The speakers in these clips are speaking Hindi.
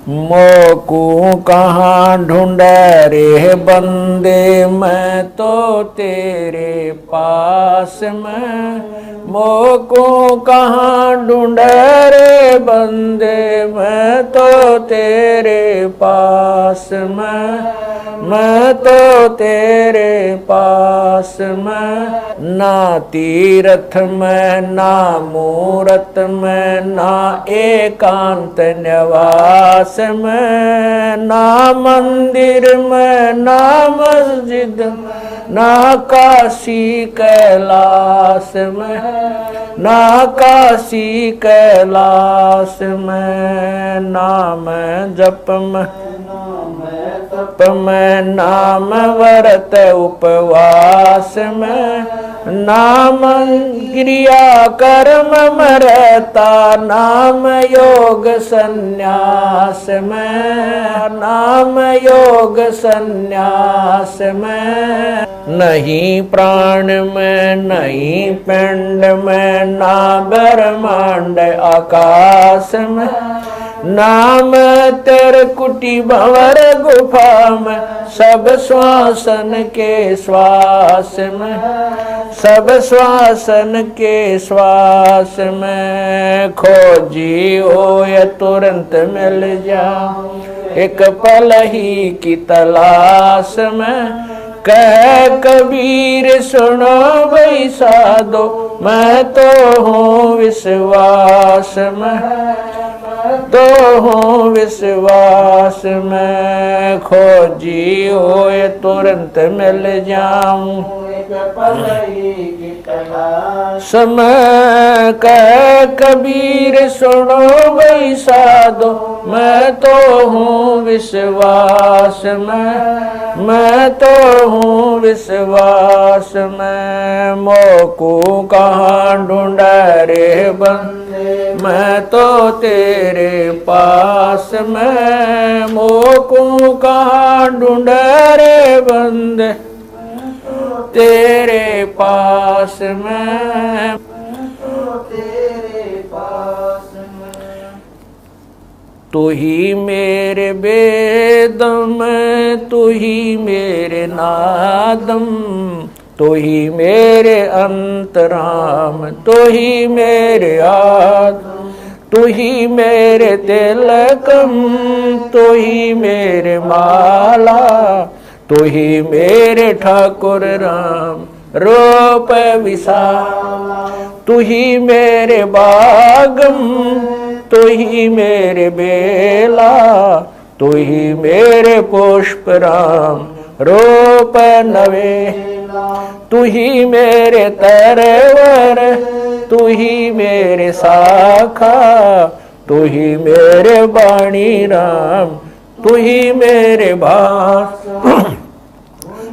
मोकू कहाँ ढूंढे रे बंदे, मैं तो तेरे पास में। मोकू कहाँ ढूंढे रे बंदे, मैं तो तेरे पास में। मैं तो तेरे पास में। ना तीरथ में ना मूरत में, ना एकांत निवास में, ना मंदिर में ना मस्जिद, ना काशी कैलाश में। ना काशी कैलाश में। नाम जप में तप में, नाम व्रत उपवास में, नाम क्रिया कर्म में रहता, नाम योग संन्यास में। नाम योग संन्यास में। नहीं प्राण में नहीं पिंड में, ना ब्रह्मांड आकाश में। नाम तेरे कुटी भंवर गुफा में, सब श्वासन के श्वास में। सब श्वासन के श्वास में। खोजी हो या तुरंत मिल जा, एक पल ही की तलाश में। कह कबीर सुनो भाई साधो, मैं तो हूँ विश्वास में। तो हूँ विश्वास में। खोजी हो ये तुरंत मिल जाऊं, समय कह कबीर सुनो भाई साधो, मैं तो हूँ विश्वास में। मैं तो हूँ विश्वास में। मोकू कहाँ ढूंढा रे बंदे, मैं तो तेरे पास में। मोकू कहाँ ढूंढा रे बंदे, तेरे पास में। तू ही मेरे वेदम, तू ही मेरे नादम, तू ही मेरे अंतराम, तू ही मेरे आत्म, तू ही मेरे तिलकम, तू ही मेरे माला, तू ही मेरे ठाकुर राम रूप विशाल। तू ही मेरे बागम, तू ही मेरे बेला, तू ही मेरे पुष्प राम रूप नवे। तू ही मेरे तरवर, तू ही मेरे शाखा, तू ही मेरे वाणी राम, तू ही मेरे भास।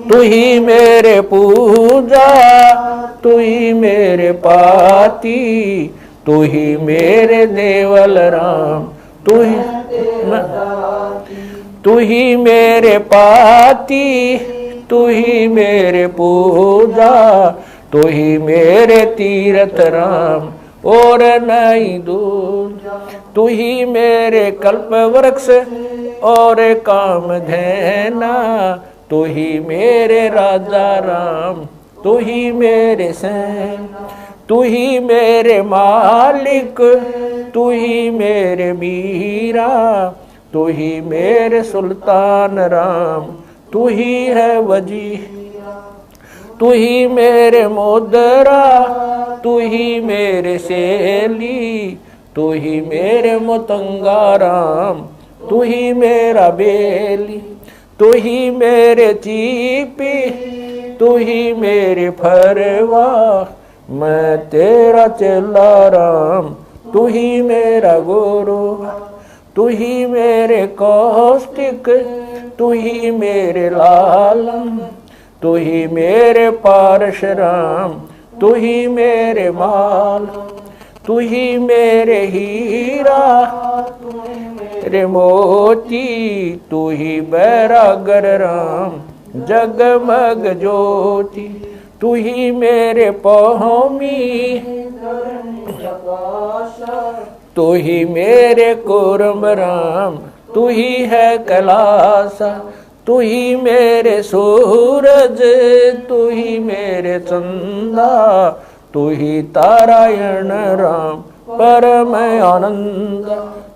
तू ही मेरे पूजा, तू ही मेरे पाती, तू ही मेरे देवल राम, तू ही मेरे पाती, तू ही मेरे पूजा, तू ही मेरे तीर्थ राम और नहीं दूर। तू ही मेरे कल्प वृक्ष और काम धैना, तू ही मेरे राजा राम, तू ही मेरे सैन, तू ही मेरे मालिक, तू ही मेरे मीरा, तू ही मेरे सुल्तान राम, तू ही है वजी। तू ही मेरे मोदरा, तू ही मेरे सेली, तू ही मेरे मुतंगा राम, तू ही मेरा बेली। तू ही मेरे चीपी, तू ही मेरे फरवा, मैं तेरा चेला राम, तू ही मेरा गुरु। तू ही मेरे कौष्टिक, तू ही मेरे लालम, तू ही मेरे पारशुराम, तू ही मेरे माल। तू ही मेरे हीरा, मेरे मोती, तू ही बैरागर राम जगमग ज्योति। तू ही मेरे पौमी, तू ही मेरे कुर्म राम, तू ही है कैलासा, तू ही मेरे सूरज, तू ही मेरे चंदा, तू ही तारायण राम परम आनंद,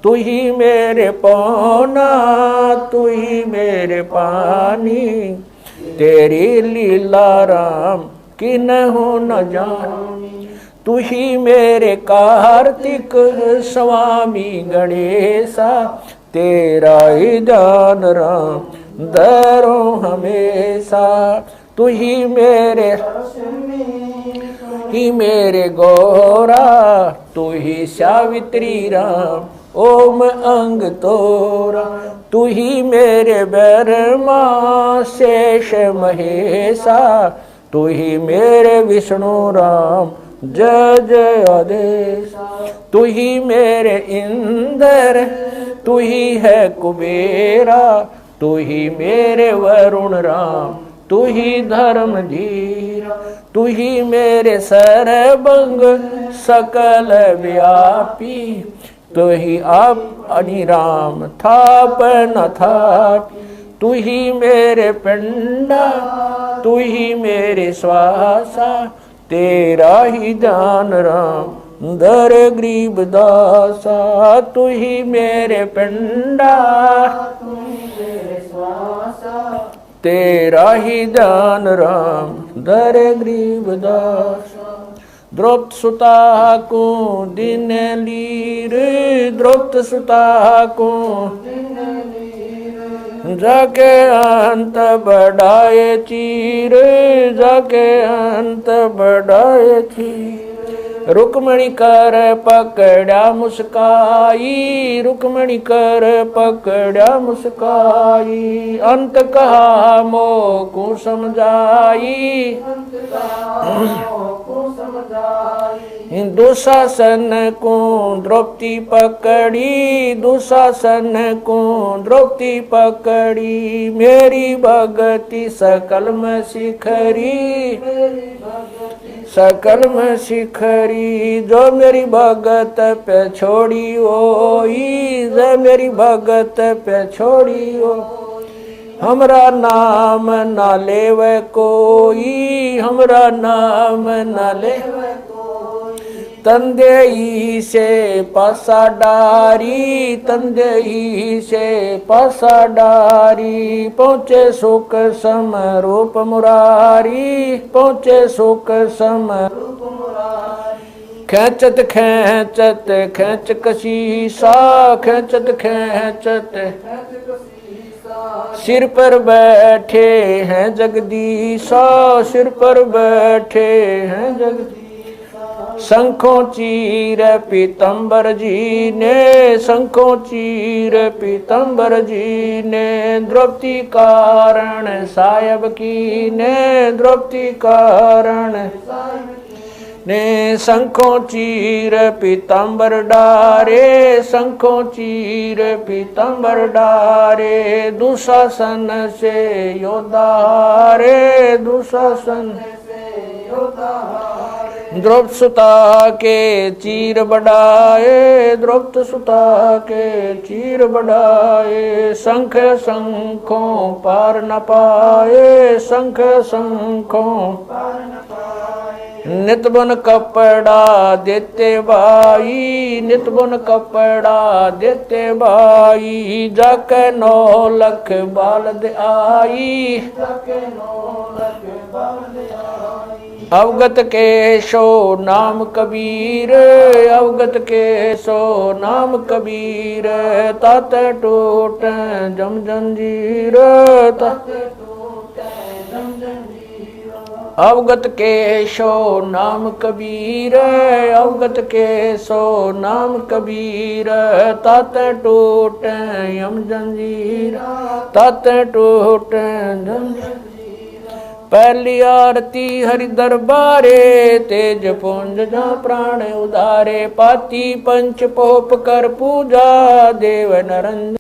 तू ही मेरे पौना, तू ही मेरे पानी, तेरी लीला राम किन्हु न जानी, तू ही मेरे कार्तिक स्वामी गणेशा, तेरा ही ध्यान राम धरो हमेशा, तू ही मेरे गौरा, तू ही सावित्री राम ओम अंग तोरा, तू ही मेरे ब्रह्मा शेष महेशा, तू ही मेरे विष्णु राम जय जय आदेश, तू ही मेरे इंद्र, तू ही है कुबेरा, तू ही मेरे वरुण राम, तू ही धर्म धीरा, तू ही मेरे सर्वंग सकल व्यापी, तू ही आप अनिराम थाप न थापी, तू ही मेरे पिंडा, तू ही मेरे श्वासा, तेरा ही जान राम दर गरीब दासा, तू ही मेरे पिंडा, तू ही मेरे श्वासा, तेरा ही जान राम दर गरीब दासा, द्रौपद सुता को दिन लीर, द्रौपद सुता को जाके अंत बढ़ाए चीर, जाके अंत बढ़ाए चीर, रुक्मणी कर पकड़ा मुस्काई, रुक्मणी कर पकड़ा मुस्काई, अंत कहा मोको समझाई, दुशासन को द्रौपदी पकड़ी, दुशासन को द्रौपदी पकड़ी, मेरी भगति सकल में शिखरी, सकल में शिखरी, जो मेरी भगत पे छोड़ी ओई, जो मेरी भगत पे छोड़ी ओ, हमरा नाम ना लेवे कोई, हमरा नाम ना लेवे कोई, तंदेई से पासा डारी, तंदेई से पासा डारी, पहुँचे सुख सम रूप मुरारी, पहुँचे सुख सम रूप मुरारी, खेचत खेचत खेच कशीसा, खेचत खेचत सिर पर बैठे हैं जगदीशा, सिर पर बैठे हैं जगदीशा, शंखों चीर पीतम्बर जी ने, शंखों चीर पीतम्बर जी ने, द्रौपदी कारण सायब की ने, द्रौपदी कारण ने, शंखों चीर पीतम्बर डारे, शंखों चीर पीतम्बर डारे, दुशासन से योद्धा हारे, दुशासन से योद्धा हारे, द्रौपद सुता के चीर बढ़ाए, द्रौपद सुता के चीर बढ़ाए, शंख शंखों पार न पाए, शंख शंखों पार न पाए, नित बुन कपड़ा देते भाई, नित बुन कपड़ा देते भाई, जाके 9 लख बालद आई, जाके 9 लख बालद आई, अवगत के सो नाम कबीर, अवगत के सो नाम कबीर, तात टूट जम जंजीर, तात टूट जम जंजीर, अवगत के सो नाम कबीर, अवगत के सो नाम कबीर, तात टूट यम जंजीर, तात टूट जंजीर, पहली आरती हरि दरबारे, तेज पुंज जा प्राण उदारे, पाती पंच पोप कर पूजा, देव नरंजन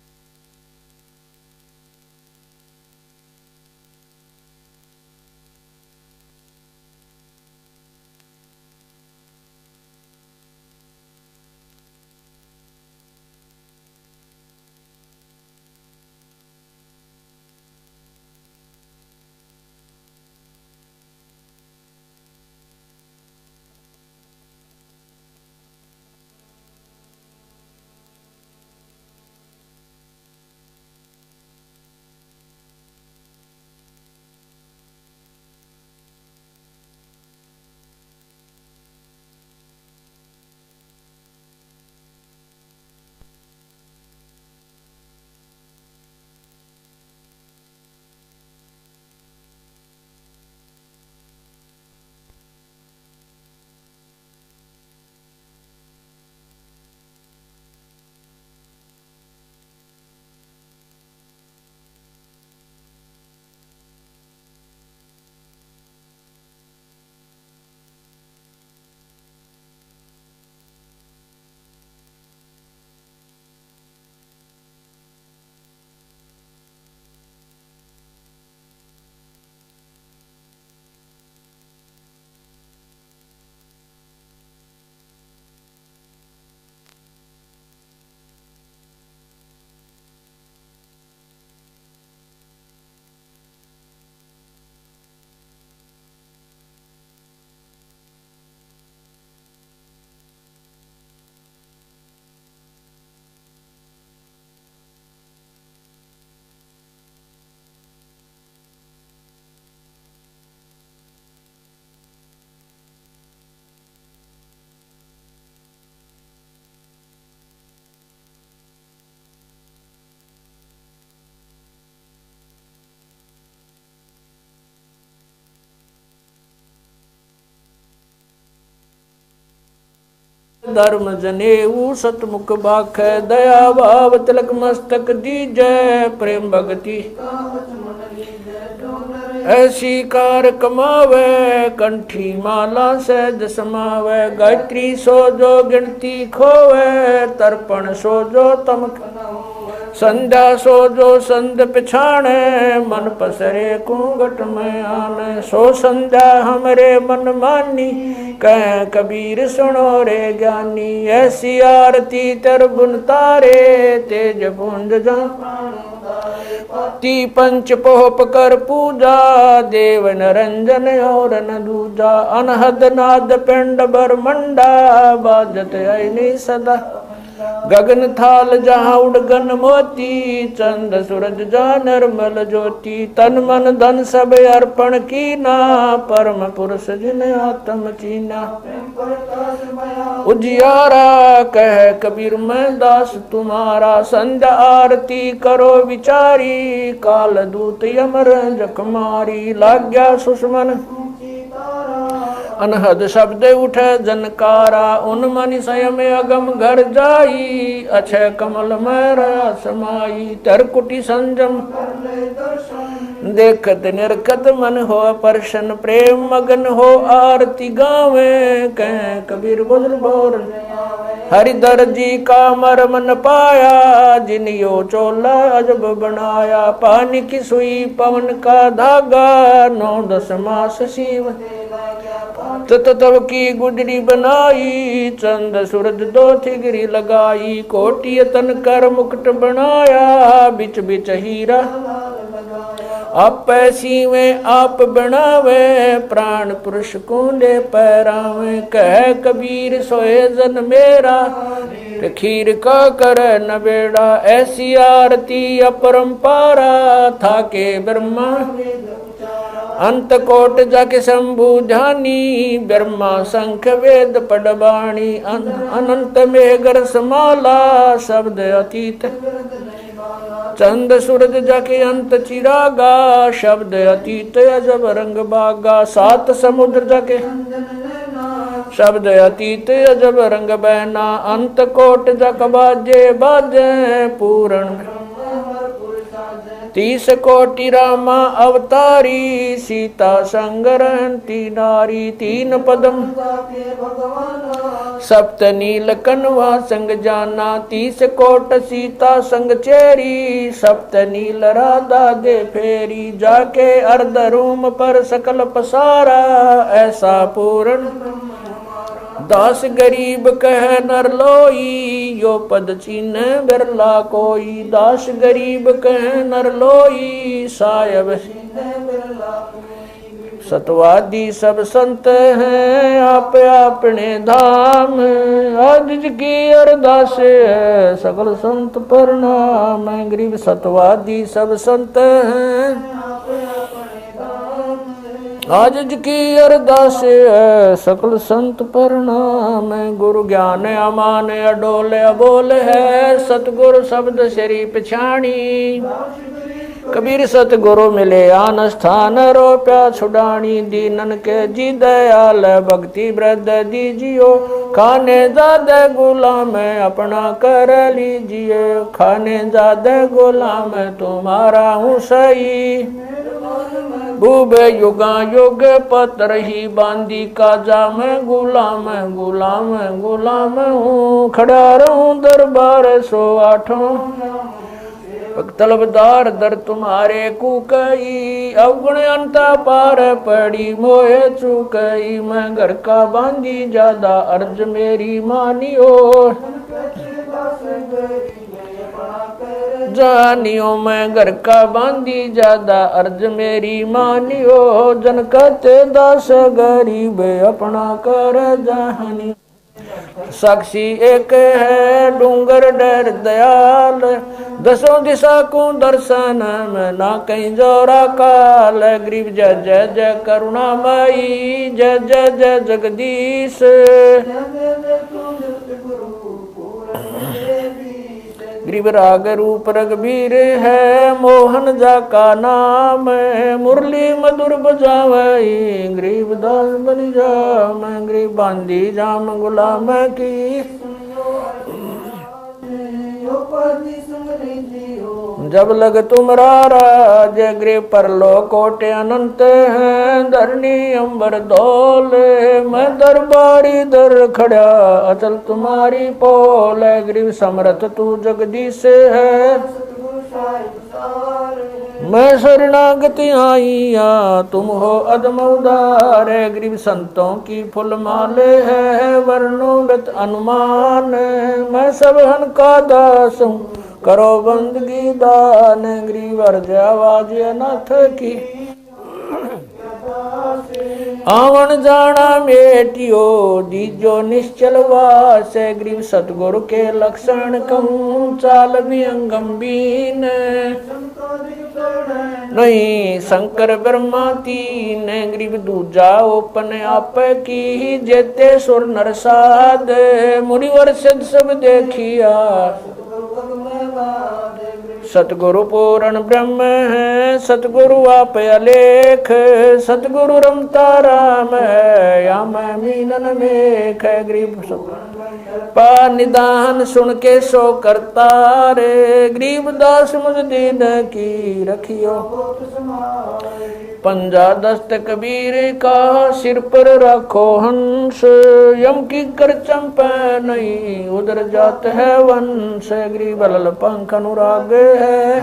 धर्म जनेऊ सतमुख बाख दया भाव तिलक मस्तक दीजै प्रेम भगति ऐसी कार कमावे कंठी माला सहज समावे गायत्री सो जो गिनती खोवे तर्पण सो जो तम संध्या सो जो संध पिछाणे मन पसरे कुंगट में आने सो संध्या हमरे मन मानी कह कबीर सुनो रे ज्ञानी ऐसी आरती तर बुन तारे तेज पुंज जा ती पंच पोप कर पूजा देव नरंजन और न दूजा अनहद नाद पिंड बरमंडा बाजत ऐनी सदा गगन थाल जहाँ उड़गन मोती चंद सूरज जा निर्मल ज्योति तन मन धन सब अर्पण कीना परम पुरुष जिन आत्म चीना उजियारा कह कबीर मैं दास तुम्हारा संध्या आरती करो विचारी काल दूत यमर जखमारी लाग्या सुषमन अनहद शब्द उठे जनकारा उन मनि स्वयं अगम घर जाई अक्षय कमल में समाई तरकुटी संजम देखत निरखत मन हो परशन प्रेम मगन हो आरती गावे कह कबीर बोल बोल हरिधर जी का मरमन पाया जिन यो चोला अजब बनाया पानी की सुई पवन का धागा 9-10 मास शिव तब की गुजरी बनाई चंद सूरज 2 थिगरी लगाई कोटि तन कर मुकुट बनाया बिच बिच हीरा आप ऐसी में आप बनावे प्राण पुरुष कुंडे पैरावे कह कबीर सोए जन मेरा खीर का कर न बेड़ा ऐसी आरती अपरंपारा था के ब्रह्मा अंत कोट जाके शंभु ध्यानी ब्रह्मा शंख वेद पडबाणी अनंत में गर समाला शब्द अतीत चंद सूरज जाके अंत चिरागा शब्द अतीत अजब रंग बागा 7 समुद्र जाके शब्द अतीत अजब रंग बहना अंत कोट जक बाजे बाजे पूर्ण 30 कोटि रामा अवतारी सीता संग रहती नारी 3 पदम सप्त नील कनवा संग जाना 30 कोट सीता संग चेरी सप्त नील राधा दे फेरी जाके अर्ध रूम पर सकल पसारा ऐसा पूर्ण दास गरीब कह नर लोई यो पद चीन बिरला कोई दास गरीब कह नर लोई सायब सतवादी सब संत हैं आप अपने धाम आज की अरदास है सकल संत प्रणाम गरीब सतवादी सब संत हैं आज की अरदास है सकल संत प्रणाम गुरु ज्ञान अमान अडोल अबोल है सतगुरु शब्द श्री पिछाणी कबीर सतगुरु मिले आन स्थान रोप्या छुड़ानी दीनन के जी दयाल भक्ति वृद्ध दीजियो खाने ज्यादा गुलाम अपना कर लीजिए खाने ज्यादा गुलाम तुम्हारा हूँ सही बूबे युगा युग पत्र ही बांदी काजा मैं गुलाम गुलाम गुलाम हूँ खड़ा रहूं दरबार 108 तलबदार दर तुम्हारे कुकई अवगुण अंता पार पड़ी मोहे चुकई मैं घर का बांधी ज्यादा अर्ज मेरी मानियो जानियो मैं घर का बांधी ज्यादा अर्ज मेरी मानियो जन कहते दास गरीब अपना कर जानी साक्षी एक है डूंगर डर दयाल 10 दिशा को दर्शन में ना कहीं जोरा काल गरीब जय जय जय करुणामयी जय जय जय जगदीश ग्रीव राग रूप रघुबीर है, मोहन जा का नाम, मुरली मधुर बजावई, ग्रीव दास बन जाम, ग्रीव बांधी जाम गुलाम की, जब लग तुमरा जय गृह परलो कोटे अनंत हैं, धरनी अंबर धौल, मैं दरबारी दर खड़ा, अचल तुम्हारी पोल, ग्रीव समर्थ तू जगदीश है, मैं शरणागति आईया, तुम हो अदम उदार, ग्रीव संतों की फुल माले है, वर्णोगत अनुमान, मैं सब हन का दास हूँ, करो बंदगी दान, ग्रीव अर्ज आवाज अनाथ की, आवन जाना मेटियो, दीजो निश्चल वास, ग्रीव सतगुरु के लक्षण कहूँ, चाल भी अंगम्बीन, नहीं शंकर ब्रह्मा तीन, ग्रीव दूजा ओपन आप की, जेते सुर नर साध, मुनिवर सिद्ध सब देखिया, सतगुरु पूर्ण ब्रह्म है, सतगुरु आप अलेख, सतगुरु रमता राम है, या मैं मीनन मेख, ग्रीव पा निदान सुन के सो करता रे, ग्रीव दास मुझ दीन की रखियो, पंजा दस्त कबीर का, सिर पर रखो हंस, यम की कर चंपा नहीं, उधर जात है वंश, ग्रीव लल पंख अनुराग है,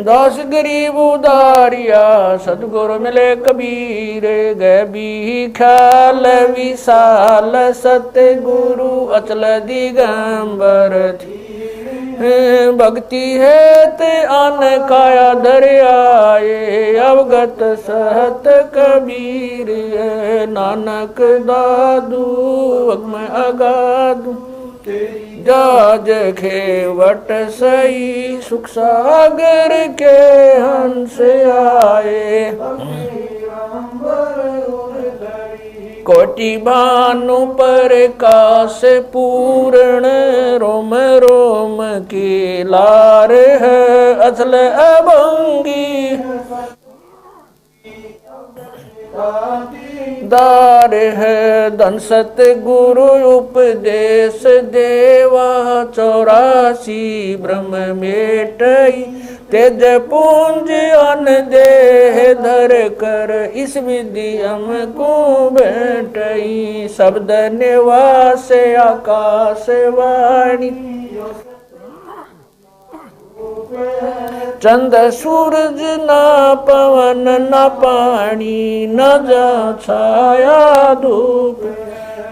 दास गरीब उदारिया, सतगुरु मिले कबीर, गए भी ख्याल विशाल, सत्य गुरु अचल दिगंबर थी, भक्ति है ते आन काया दरियाए, अवगत सहत कबीर, नानक दादू अगम अगादू, जाज खेवट सही, सुख सागर के हंस आए, कोटि भानु प्रकाश पूर्ण, रोम रोम की लार है, असल अभंगी दार है, धन सत गुरु उपदेश देवा, 84 ब्रह्म मेटई, तेज पुंज अन देह धर कर, इस विधि हमको बैठई, शब्द निवास आकाश वाणी, चंद सूरज ना पवन न पानी, न जा छाया धूप,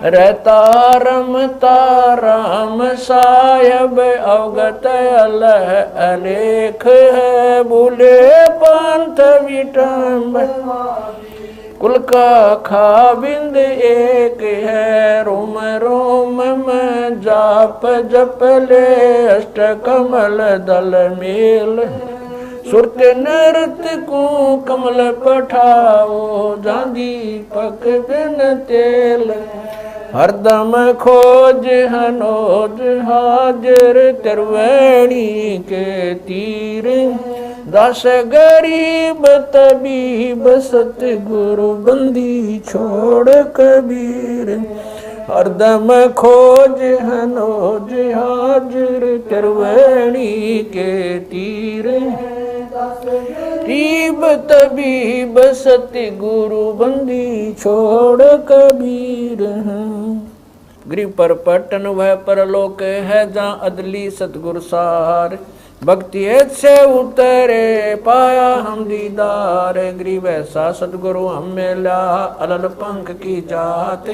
रहता रमता राम सायब, अवगत अलह अलेख है, भूले पंथ विटम्ब, कुल का खाबिंद एक है, रोम रोम में जाप जप ले, अष्ट कमल दल मेल, सुरत नृत्य को कमल पठाओ, जांदी पक बिन तेल, हरदम खोज हनोज हाजिर, त्रिवेणी के तीर, दास गरीब तबीब, सतगुरु बंदी छोड़ कबीर, हरदम खोज हनोज हाजिर, त्रिवेणी के तीर, गरीब तबीब सतगुरु बंदी छोड़ कबीर। गरीब पर पटन वह परलोक है, जहाँ अदली सतगुरु सार, भक्ति से उतरे पाया हम दीदार, गरीब ऐसा सतगुरु हम मिला, अलल पंख की जात,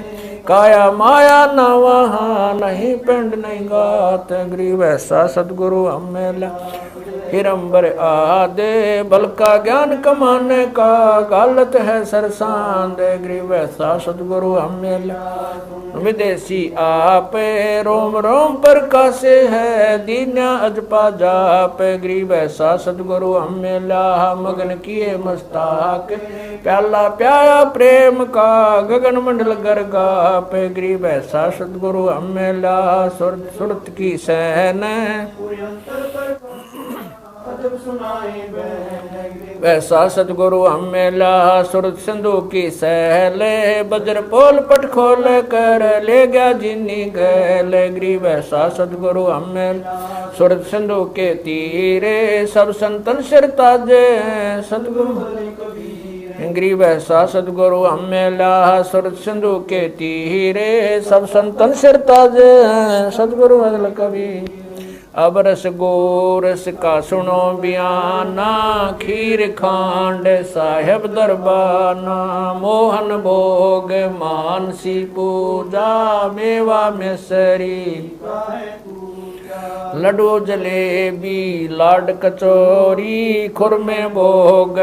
काया माया न वहाँ नहीं पिंड नहीं गात, गरीब ऐसा सतगुरु हम मिला, हिरंबर आदे बल का ज्ञान कमाने का गालत है सरसांद गरीब ऐसा सतगुरु हम विदेशी आप रोम रोम पर कासे है दीन्या अजपा जाप गरीब ऐसा सतगुरु हम मगन किए मस्ताक प्याला प्याया प्रेम का गगन मंडल गरगा पे गरीब ऐसा सतगुरु हम सुरत की सहन वैसा सतगुरु हम सुरत सिंधु की सहले बज्र पोल पट खोल कर ले गया जिन्नी गैल गरीब ऐसा सतगुरु हम सुरत सिंधु के तीरे सब संतन सिर ताजे सतगुरु गरीब ऐसा सतगुरु हम सुरत सिंधु के तीरे सब संतन सिर ताजे सतगुरु अगल कवि अब रस गोरस का सुनो बयाना खीर खांड साहेब दरबाना मोहन भोग मानसी पूजा मेवा मिसरी लड्डू जलेबी लाड कचौरी खुरमे भोग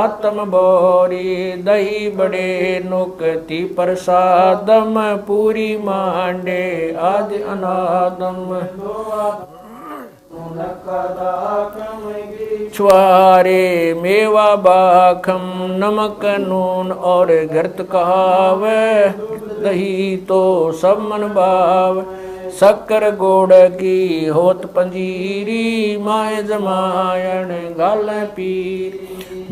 आत्म बोरी दही बड़े नुकती प्रसादम पूरी मांडे आज अनादम छुआरे मेवा बाखम नमक नून और घृत कहावे दही तो सब मन भाव शक्कर गोड़ की होत पंजीरी माए जमायन गाल पीर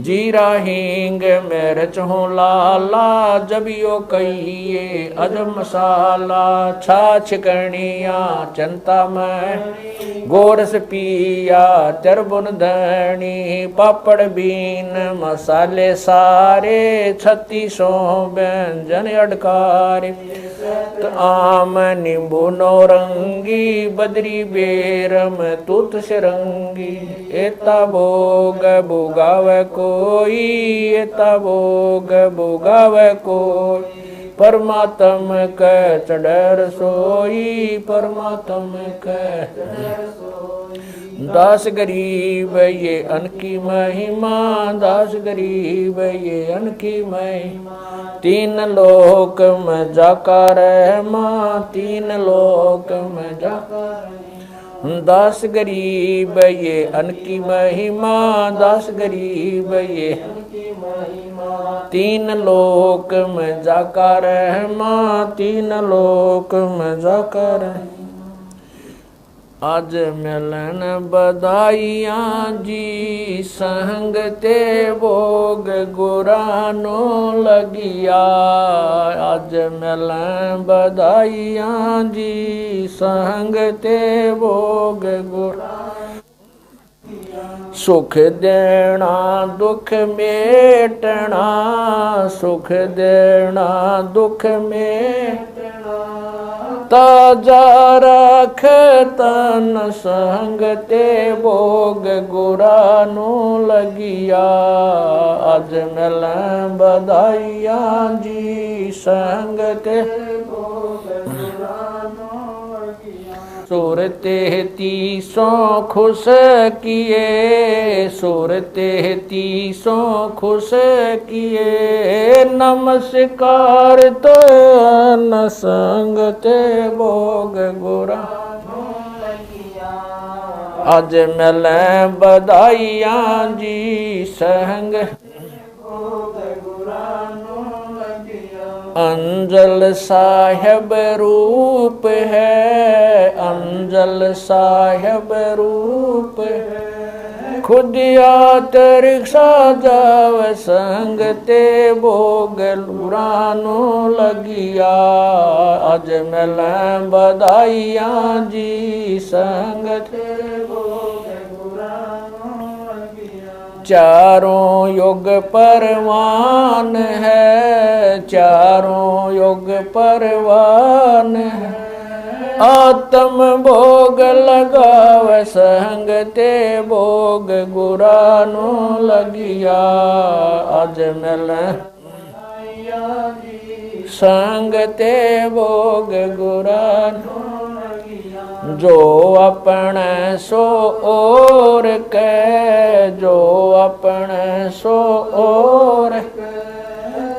जीरा हींग मिर्च हो लाला जबियो कहिए अजब मसाला छाछ कणिया चंता में गोरस पिया चरबुन धनी पापड़ बीन मसाले सारे 3600 व्यंजन अडकारे आम नींबू नौरंगी बदरी बेरम तूत सिरंगी एता भोग भोगाव कोई एता भोग भोगाव कोई परमात्म क चढ़ सोई परमात्म क दास गरीब ये अनकी महिमा दास गरीब ये अनकी महिमा तीन लोक में जाका रहमा तीन लोक में जाका दास गरीब ये अनकी महिमा दास गरीब ये तीन लोक में जाका रहमा तीन लोक में जाका रहमा आज मिलन बधाइयाँ जी संग ते भोग गुरानो लगिया आज मिलन बधाइयाँ जी संग ते भोग गुरानो सुख देना दुख मेटना सुख देना दुख मेटना ताजा रख तन संग ते भोग गुरानो लगिया आज मिल बधाइयाँ जी संग ते भोग गुरानो सूरते 300 खुश किए सूरते 300 खुश किए नमस्कार तो न संग ते भोग गुरा आज मिल बधाइयाँ जी संग अंजल साहेब रूप है अंजल साहेब रूप है खुदिया रिक्शा जाव संग ते भोग गुरानो लगिया आज मिल बधाइयाँ जी संग ते भोग चारों युग परवान है चारों युग परवान है आत्म भोग लगाव संग ते भोग गुरानो लगिया आज मिल संग ते भोग गुरानो लगिया जो अपने सो और के, जो अपने सो और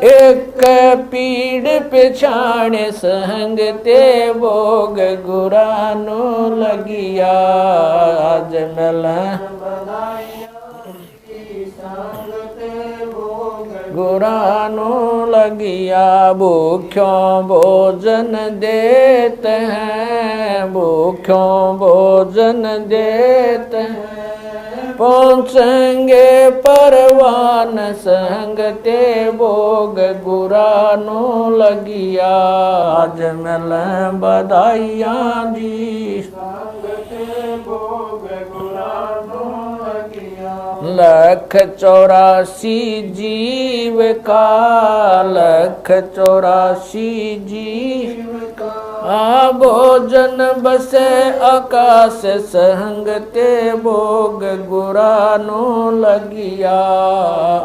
एक पीड़ पिछाण संग ते भोग गुरानो लगिया। आज मिला गुरानो लगिया। भूख्यों भोजन देते हैं, भूख्यों भोजन देते हैं, पहुँचेंगे परवान संग ते भोग गुरानो लगिया। आज मिल बधाइया जी संग ते भोग गुरानो लगिया। 184 जीव का, 184 जीव का भोजन बसे आकाश संग ते भोग गुरानो लगिया।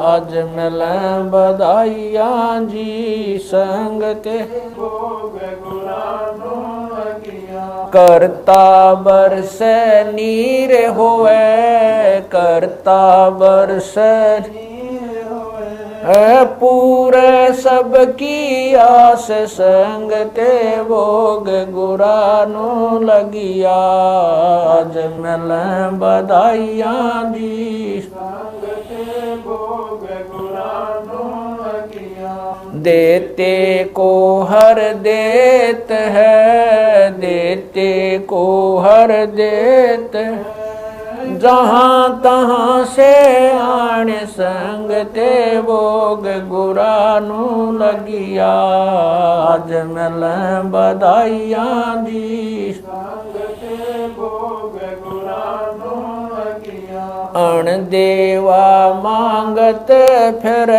आज मिल बधाइया जी संग ते भोग गुरानो लगिया। करता बरसे नीर होए, करता बरसे पूरे सबकी आस संग ते भोग गुरानो लगिया। आज मिल बधाइया जी संग ते भोग गुरानो लगिया। देते को हर देत है, देते को हर देत है, जहाँ तहाँ से आण संग ते भोग गुरानो लगिया। आज मिल बधाइया जी संग ते भोग गुरानो लगिया। अण देवा मांगत फिर,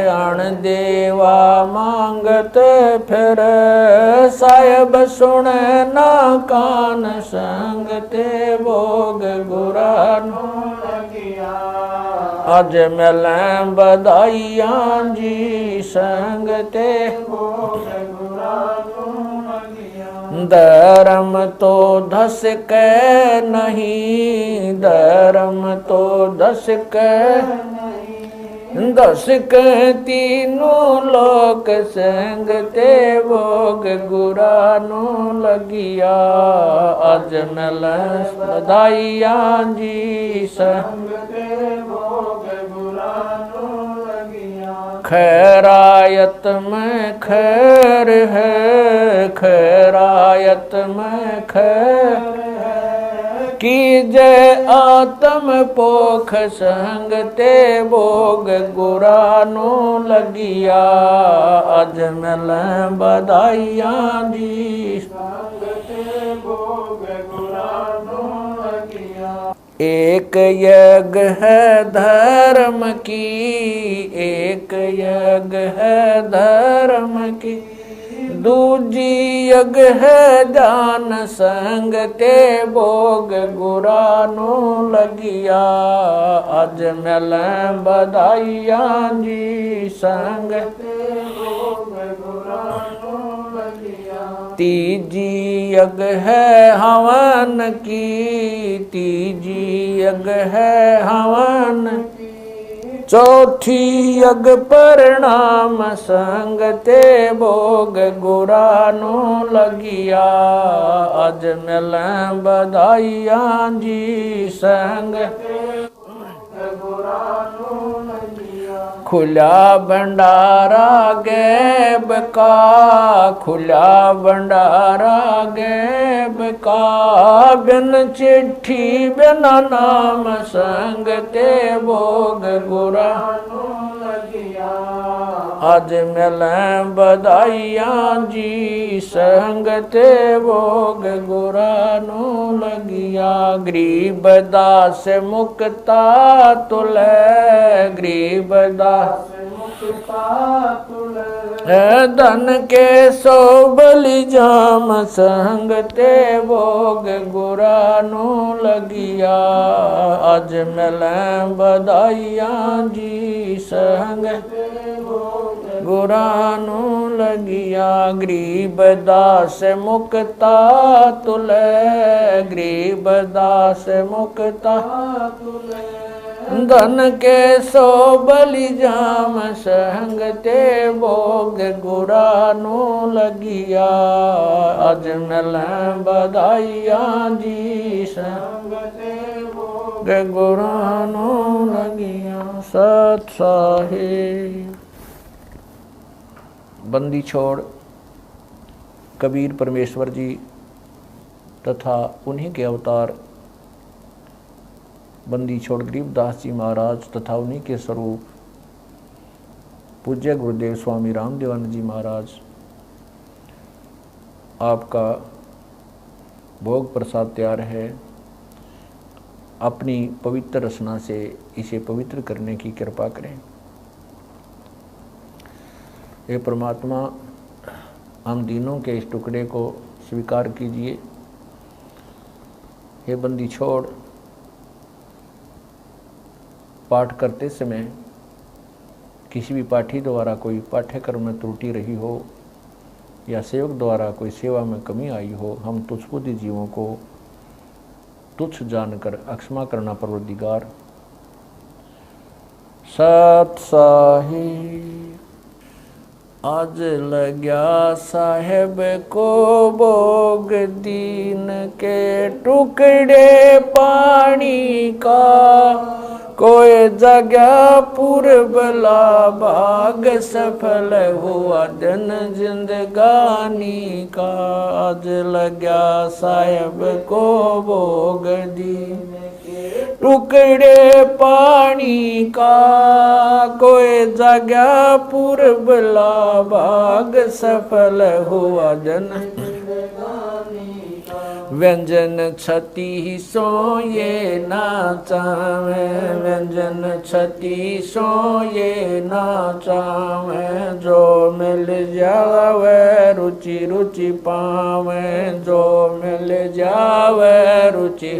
अण देवा मांगत फिर, साहिब सुने ना कान संग ते भोग गुरानो लगिया। आज मिल बधाइया जी संग ते भोग गुरानो लगिया। धर्म तो धस के नहीं, धर्म तो धस के नहीं, धस के तीनों लोक संग ते भोग गुरानो लगिया। आज मिल बधाइया जी संग ते भोग गुरानो लगिया। खैरायत में खैर है, खैरायत में खैर है, कीजे आत्म पोख संग ते भोग गुरानो लगिया। आज मिल बधाइया जी संग ते भोग गुरानो लगिया। एक यज्ञ है धर्म की, एक यज्ञ है धर्म की, दूजी यज्ञ है दान संग ते भोग गुरानो लगिया। आज मिल बधाइया जी संग ते भोग गुरानो लगिया। तीजी यज्ञ है हवन की, तीजी यज्ञ है हवन की, चौथी यज्ञ परिणाम संग ते भोग गुरानो लगिया। आज मिल बधाइया जी संग ते गुरानो लगिया। खुला भंडारा गैब का, खुला भंडारा गैब का, बिन चिट्ठी बिना नाम संग ते भोग गुरानो लगिया। आज मिल बधाइया जी संग ते भोग गुरानो लगिया। गरीब दास मुक्ता तुले, गरीब दास मुक्ता तुले, धन के सो बलि जाम संग ते भोग गुरानो लगिया। आज मिल बधाइया जी संग ते भोग गुरानु लगिया गरीब दास मुक्ता तुले गरीब दास मुक्ता तुले धन के सो बलि जाम संग ते भोग गुरानु लगिया अज मिल बधाइया जी संग ते भोग गुरानु लगिया। सत साहिब। बंदी छोड़ कबीर परमेश्वर जी तथा उन्हीं के अवतार बंदी छोड़ गरीबदास जी महाराज तथा उन्हीं के स्वरूप पूज्य गुरुदेव स्वामी रामदेवानंद जी महाराज आपका भोग प्रसाद तैयार है। अपनी पवित्र रचना से इसे पवित्र करने की कृपा करें। हे परमात्मा, हम दीनों के इस टुकड़े को स्वीकार कीजिए। हे बंदी छोड़ पाठ करते समय किसी भी पाठी द्वारा कोई पाठ्यक्रम में त्रुटि रही हो या सेवक द्वारा कोई सेवा में कमी आई हो, हम तुच्छ बुद्धि जीवों को तुच्छ जानकर अक्षमा करना परवरदिगार। सत साहिब। आज लग्या साहेब को भोग दीन के टुकड़े पानी का, कोई जगह पूर्वला भाग सफल हुआ दिन जिंदगानी का। आज लग्या साहेब को भोग दीन के टुकड़े पानी का, कोई जगह पूर्वला भाग सफल हुआ दिन व्यंजन छती सो ये नाचावे, व्यंजन छती सो ये नाचावे, जो मिल जावे रुचि रुचि पावे, जो मिल जावे रुचि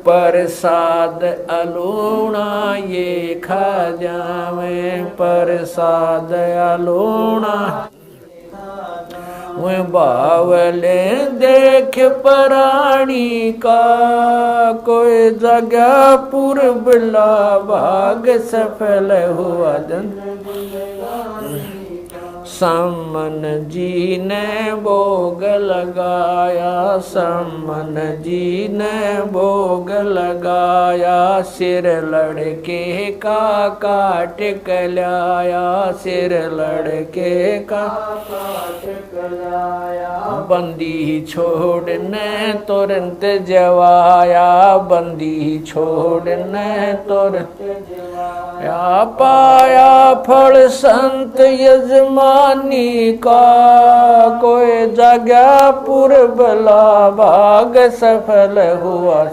प्रसाद अलूणा ये खा जावे, प्रसाद अलूणा बावले देख प्राणी का, कोई जगह पूर्वला भाग सफल हुआ दिन। सम्मन जी ने भोग लगाया, सम्मन जी ने भोग लगाया, सिर लड़के का काट कलाया, सिर लड़के का काट कलाया। बंदी छोड़ने तुरंत जवाया, बंदी छोड़ने तुरंत जवाया, पाया फल संत यजमानी का, कोई जगह पूर्वला भाग सफल हुआ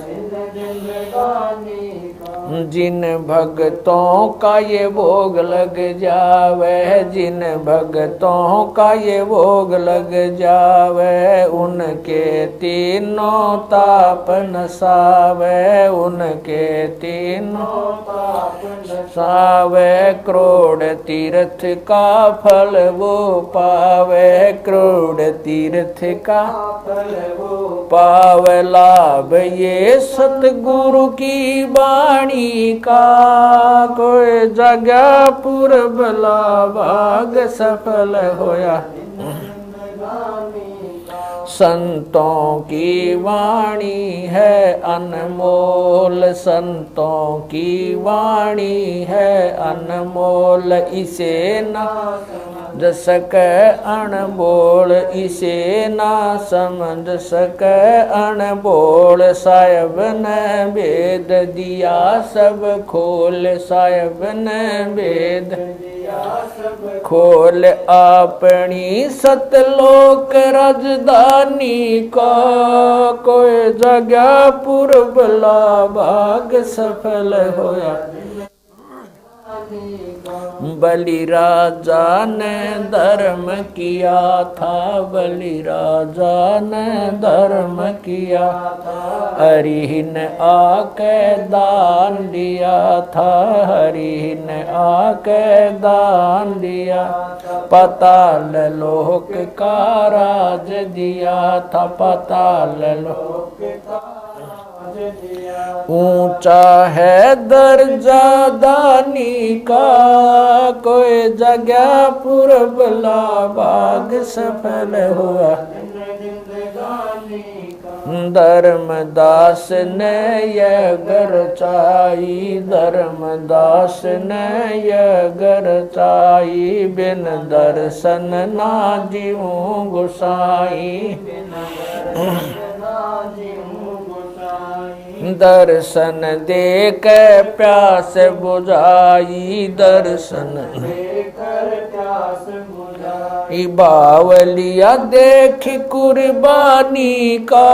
जिन भक्तों का ये भोग लग जावे, जिन भक्तों का ये भोग लग जावे, उनके तीनों ताप नसावे, उनके तीनों ताप नसावे। करोड़ तीर्थ का फल वो पावे, करोड़ तीर्थ का फल वो पावे। लाभ ये सतगुरु की बाणी का, कोई जगह पूर्वला भाग सफल होया। संतों की वाणी है अनमोल, संतों की वाणी है अनमोल, इसे ना समझ सके अनबोल, इसे ना समझ सके अनबोल। साहिब ने भेद दिया सब खोल, साहिब ने भेद खोल, अपनी सतलोक राजधानी का, कोई जगह पूर्वला भाग सफल होया। बलि राजा ने धर्म किया था, बलि राजा ने धर्म किया, हरि ने आके दान दिया था, हरि ने आके दान दिया, पाताल लोक का राज दिया था, पाताल लोक का ऊंचा है दर्जा दानी का, कोई जगह पूर्वला बाग सफल हुआ, धर्मदास ने यह घर चाई, धर्मदास ने यह घर चाई, बिन दर्शन ना जीऊं गोसाई, दर्शन दे के प्यास बुझाई, दर्शन देकर प्यास बुझाई, बावलिया देख कुर्बानी का,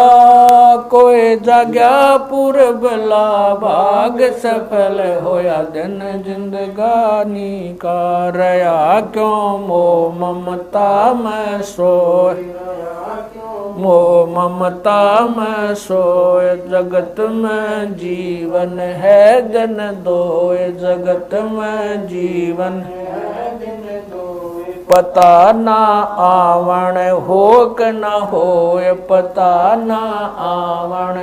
कोई जगह पूर्वला भाग सफल होया, दिन जिंदगानी का, रया क्यों मोह ममता में सोए, मोह ममता में सोए, जगत में जीवन है दिन दोए, जगत में जीवन है दिन दोए, पता ना आवण हो क न होए, पता ना आवण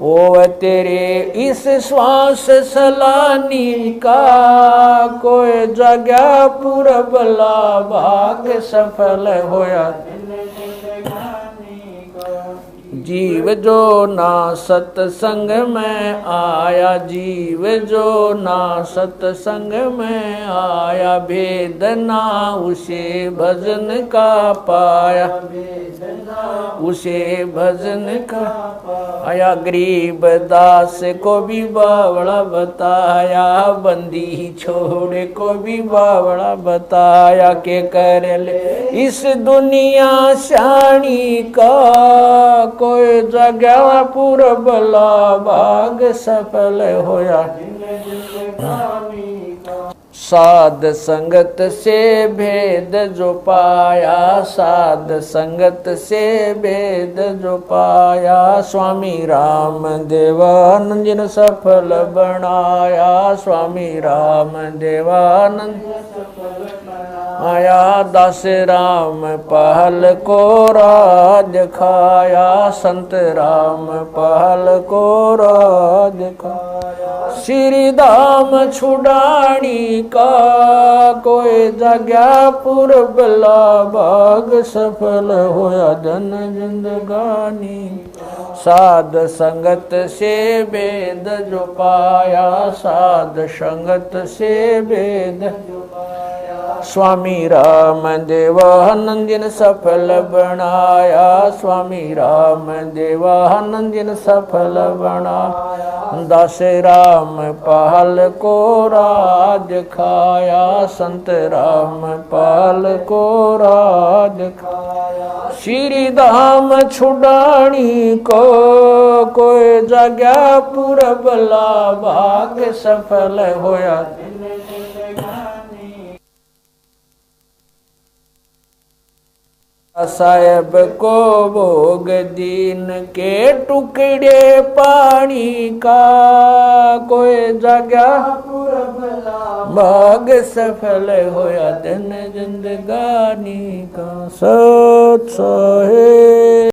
हो तेरे इस श्वास सलानी का, कोई जगह पूरबला भाग सफल होया, जीव जो ना सत्संग में आया, जीव जो ना सत्संग में आया, भेद ना उसे भजन का पाया, उसे भजन का आया, गरीब दास को भी बावड़ा बताया, बंदी छोड़े को भी बावड़ा बताया, के कर ले इस दुनिया शानी का, कोई जगह पूरबला भाग सफल होया, साध संगत से भेद जो पाया, साध संगत से भेद जो पाया, स्वामी राम देवानंद ने सफल बनाया, स्वामी राम देवानंद आया, दास राम पहल को राज खाया, संत राम पहल को राज खाया, श्री धाम छुड़ानी का, कोई जगह पूरबला भाग सफल होया, जन जिंदगानी, साध संगत से भेद जो पाया, साध संगत से भेद जो पाया, स्वामी राम देवानंद ने सफल बनाया, स्वामी राम देवानंद ने सफल बनाया, दास राम पहल को राज खाया, संत राम पहल को राज खाया, श्री धाम छुड़ानी को, कोई जगह पूरबला भाग सफल होया, साहेब को भोग दीन के टुकड़े पानी का, कोई जगह भाग सफल होया, दिन जिंदगानी का, सत साहेब।